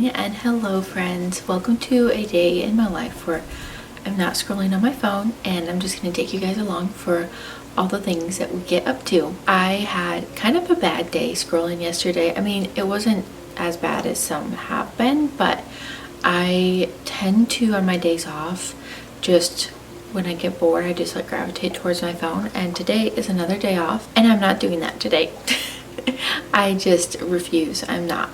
morning and hello friends. Welcome to a day in my life where I'm not scrolling on my phone and I'm just going to take you guys along for all the things that we get up to. I had kind of a bad day scrolling yesterday. I mean, it wasn't as bad as some have been, but I tend to, on my days off, just when I get bored, I just like gravitate towards my phone, and today is another day off and I'm not doing that today. I just refuse. I'm not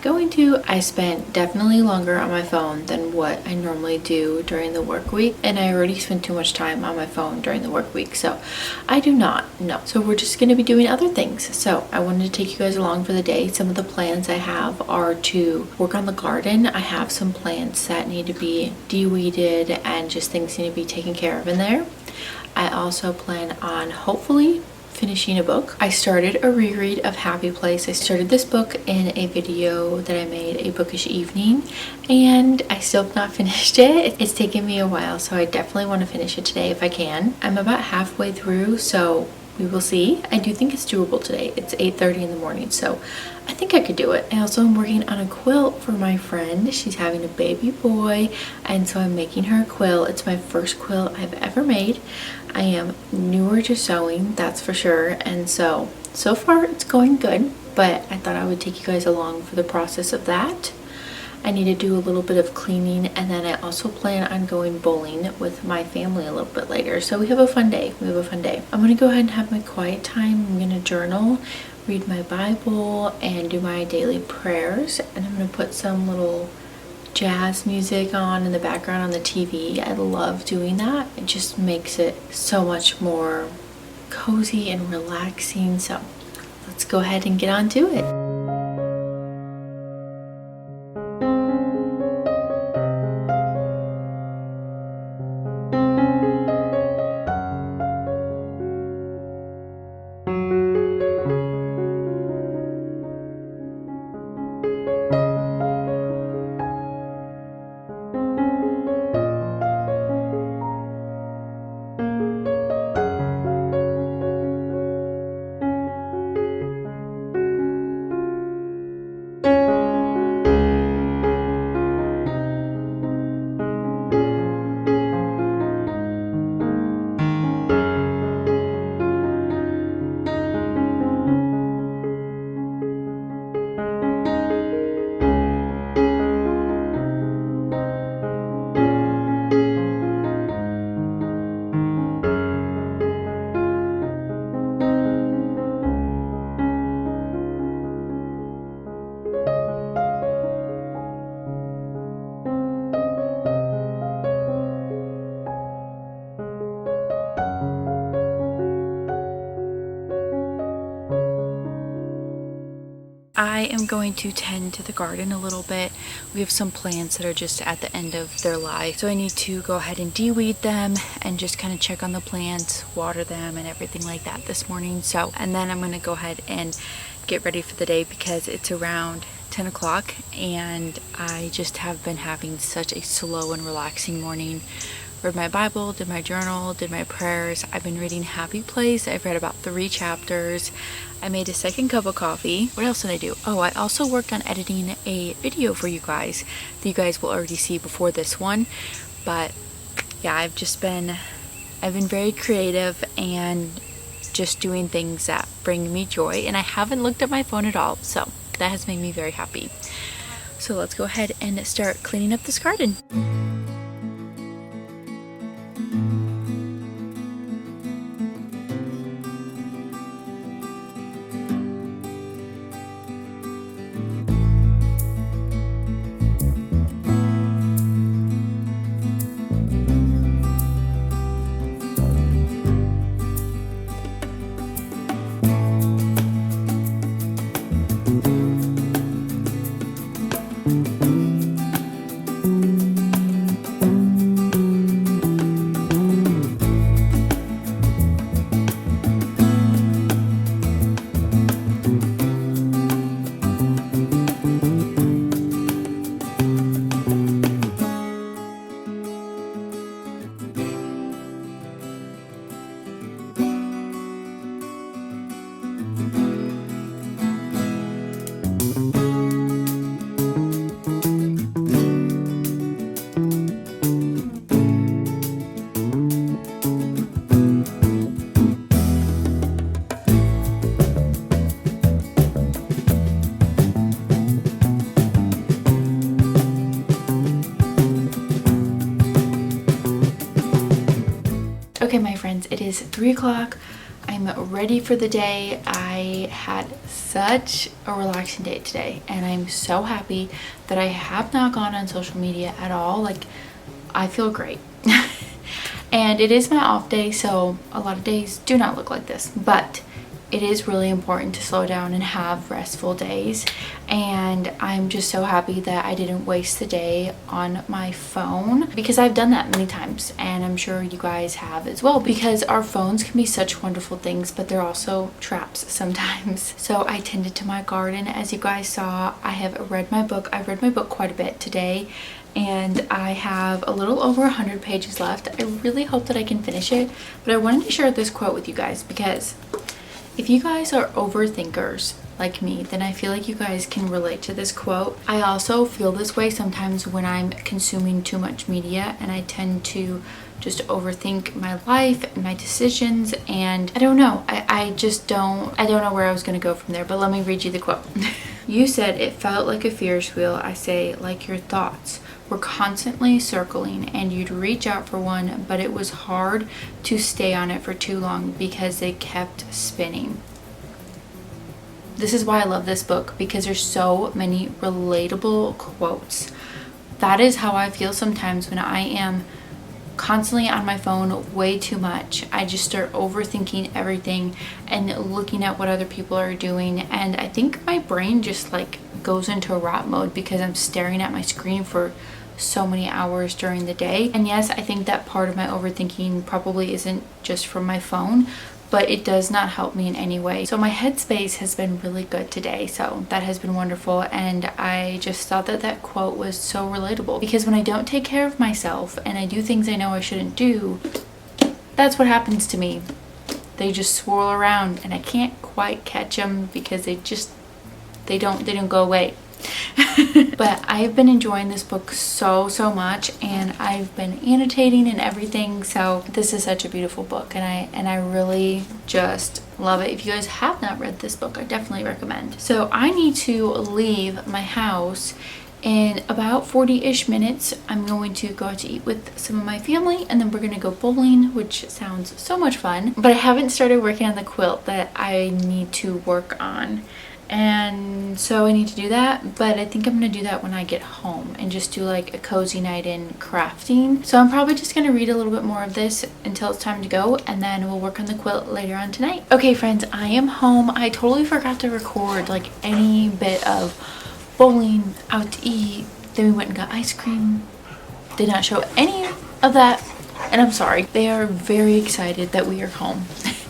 going to. I spent definitely longer on my phone than what I normally do during the work week, and I already spent too much time on my phone during the work week, so I do not. No. So we're just going to be doing other things. So I wanted to take you guys along for the day. Some of the plans I have are to work on the garden. I have some plants that need to be de-weeded and just things need to be taken care of in there. I also plan on hopefully finishing a book. I started a reread of Happy Place. I started this book in a video that I made, a bookish evening, and I still have not finished it. It's taken me a while, so I definitely want to finish it today if I can. I'm about halfway through, so we will see. I do think it's doable today. It's 8:30 in the morning, so I think I could do it. I also am working on a quilt for my friend. She's having a baby boy, and so I'm making her a quilt. It's my first quilt I've ever made. I am newer to sewing, that's for sure, and so far it's going good, but I thought I would take you guys along for the process of that. I need to do a little bit of cleaning, and then I also plan on going bowling with my family a little bit later. So we have a fun day. I'm going to go ahead and have my quiet time. I'm going to journal, read my Bible, and do my daily prayers, and I'm going to put some little jazz music on in the background on the TV. I love doing that. It just makes it so much more cozy and relaxing. So let's go ahead and get on to it. I am going to tend to the garden a little bit. We have some plants that are just at the end of their life, so I need to go ahead and de-weed them and just kind of check on the plants, water them and everything like that this morning. And then I'm going to go ahead and get ready for the day because it's around 10 o'clock and I just have been having such a slow and relaxing morning. Read my Bible, did my journal, did my prayers. I've been reading Happy Place. I've read about 3 chapters. I made a second cup of coffee. What else did I do? Oh, I also worked on editing a video for you guys that you guys will already see before this one. But yeah, I've been very creative and just doing things that bring me joy. And I haven't looked at my phone at all, so that has made me very happy. So let's go ahead and start cleaning up this garden. Okay, my friends, it is 3 o'clock. I'm ready for the day. I had such a relaxing day today, and I'm so happy that I have not gone on social media at all. Like, I feel great. And it is my off day, so a lot of days do not look like this, but it is really important to slow down and have restful days. And I'm just so happy that I didn't waste the day on my phone, because I've done that many times, and I'm sure you guys have as well, because our phones can be such wonderful things, but they're also traps sometimes. So I tended to my garden. As you guys saw, I have read my book. I read my book quite a bit today, and I have a little over 100 pages left. I really hope that I can finish it, but I wanted to share this quote with you guys, because if you guys are overthinkers like me, then I feel like you guys can relate to this quote. I also feel this way sometimes when I'm consuming too much media, and I tend to just overthink my life and my decisions, and I don't know. I don't know where I was going to go from there, but let me read you the quote. You said it felt like a Ferris wheel. I say like your thoughts were constantly circling, and you'd reach out for one, but it was hard to stay on it for too long because they kept spinning. This is why I love this book, because there's so many relatable quotes. That is how I feel sometimes when I am constantly on my phone way too much. I just start overthinking everything and looking at what other people are doing, and I think my brain just like goes into a rot mode because I'm staring at my screen for so many hours during the day. And yes, I think that part of my overthinking probably isn't just from my phone, but it does not help me in any way. So my headspace has been really good today, so that has been wonderful. And I just thought that that quote was so relatable, because when I don't take care of myself and I do things I know I shouldn't do, that's what happens to me. They just swirl around, and I can't quite catch them because they don't go away. But I've been enjoying this book so much, and I've been annotating and everything, so this is such a beautiful book, and I really just love it. If you guys have not read this book, I definitely recommend. So I need to leave my house in about 40-ish minutes. I'm going to go out to eat with some of my family, and then we're gonna go bowling, which sounds so much fun. But I haven't started working on the quilt that I need to work on, and so I need to do that, but I think I'm gonna do that when I get home and just do like a cozy night in crafting. So I'm probably just gonna read a little bit more of this until it's time to go, and then we'll work on the quilt later on tonight. Okay friends, I am home. I totally forgot to record like any bit of bowling, out to eat, then we went and got ice cream. Did not show any of that, and I'm sorry. They are very excited that we are home.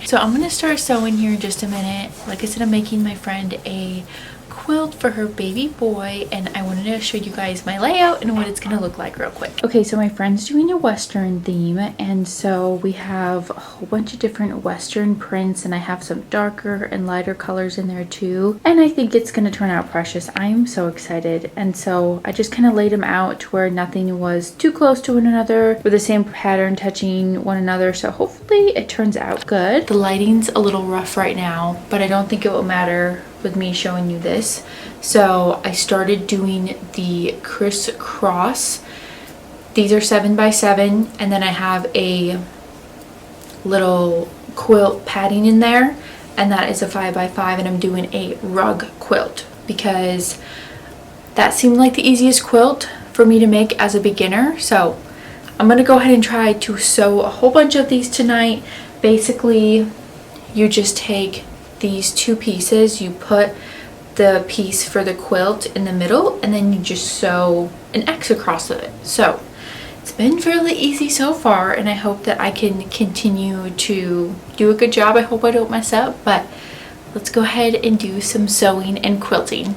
So I'm gonna start sewing here in just a minute. Like I said, I'm making my friend a quilt for her baby boy, and I wanted to show you guys my layout and what it's gonna look like real quick. Okay, so my friend's doing a Western theme, and so we have a whole bunch of different Western prints, and I have some darker and lighter colors in there too, and I think it's gonna turn out precious. I am so excited. And so I just kind of laid them out to where nothing was too close to one another, with the same pattern touching one another, so hopefully it turns out good. The lighting's a little rough right now, but I don't think it will matter with me showing you this. So I started doing the crisscross. These are 7x7, and then I have a little quilt padding in there, and that is a 5x5, and I'm doing a rug quilt because that seemed like the easiest quilt for me to make as a beginner. So I'm gonna go ahead and try to sew a whole bunch of these tonight. Basically, you just take these two pieces, you put the piece for the quilt in the middle, and then you just sew an X across it. So it's been fairly easy so far, and I hope that I can continue to do a good job. I hope I don't mess up, but let's go ahead and do some sewing and quilting.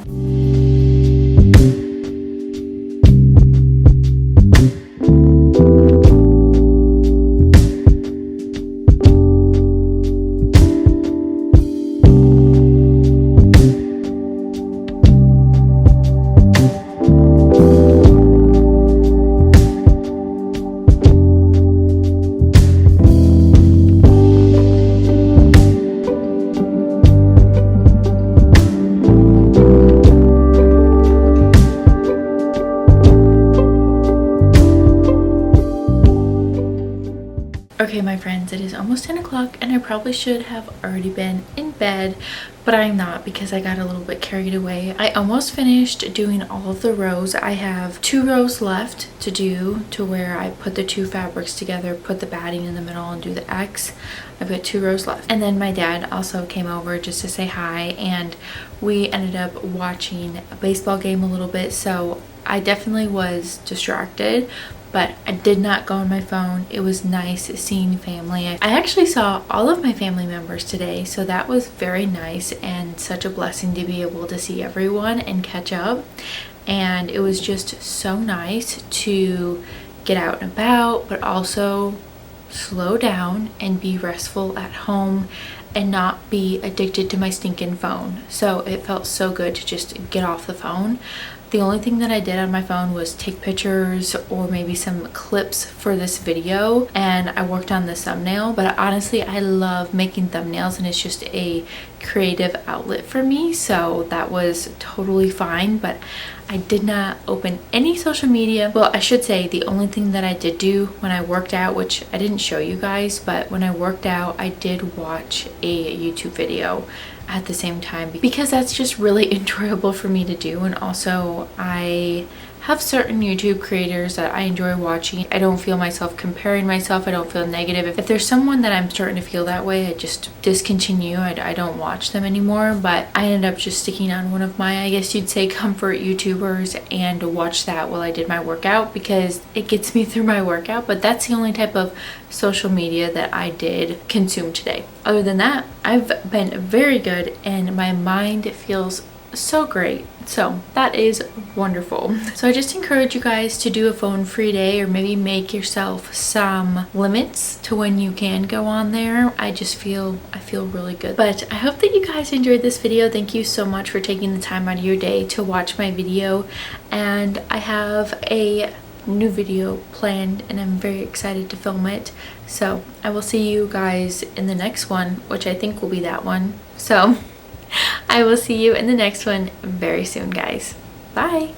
Okay, my friends, it is almost 10 o'clock and I probably should have already been in bed, but I'm not because I got a little bit carried away. I almost finished doing all of the rows. I have 2 rows left to do, to where I put the 2 fabrics together, put the batting in the middle and do the X. I've got 2 rows left. And then my dad also came over just to say hi, and we ended up watching a baseball game a little bit, so I definitely was distracted, but I did not go on my phone. It was nice seeing family. I actually saw all of my family members today, so that was very nice and such a blessing to be able to see everyone and catch up. And it was just so nice to get out and about, but also slow down and be restful at home and not be addicted to my stinking phone. So it felt so good to just get off the phone. The only thing that I did on my phone was take pictures or maybe some clips for this video, and I worked on the thumbnail. But honestly, I love making thumbnails and it's just a creative outlet for me, so that was totally fine. But I did not open any social media. Well, I should say the only thing that I did do when I worked out, which I didn't show you guys, but when I worked out I did watch a YouTube video at the same time, because that's just really enjoyable for me to do. And also I have certain YouTube creators that I enjoy watching. I don't feel myself comparing myself. I don't feel negative. If there's someone that I'm starting to feel that way, I just discontinue. I don't watch them anymore. But I ended up just sticking on one of my, I guess you'd say, comfort YouTubers, and watch that while I did my workout because it gets me through my workout. But that's the only type of social media that I did consume today. Other than that, I've been very good and my mind feels so great. So that is wonderful. So I just encourage you guys to do a phone-free day, or maybe make yourself some limits to when you can go on there. I feel really good. But I hope that you guys enjoyed this video. Thank you so much for taking the time out of your day to watch my video, and I have a new video planned and I'm very excited to film it. So I will see you guys in the next one, which I think will be that one. So I will see you in the next one very soon, guys. Bye.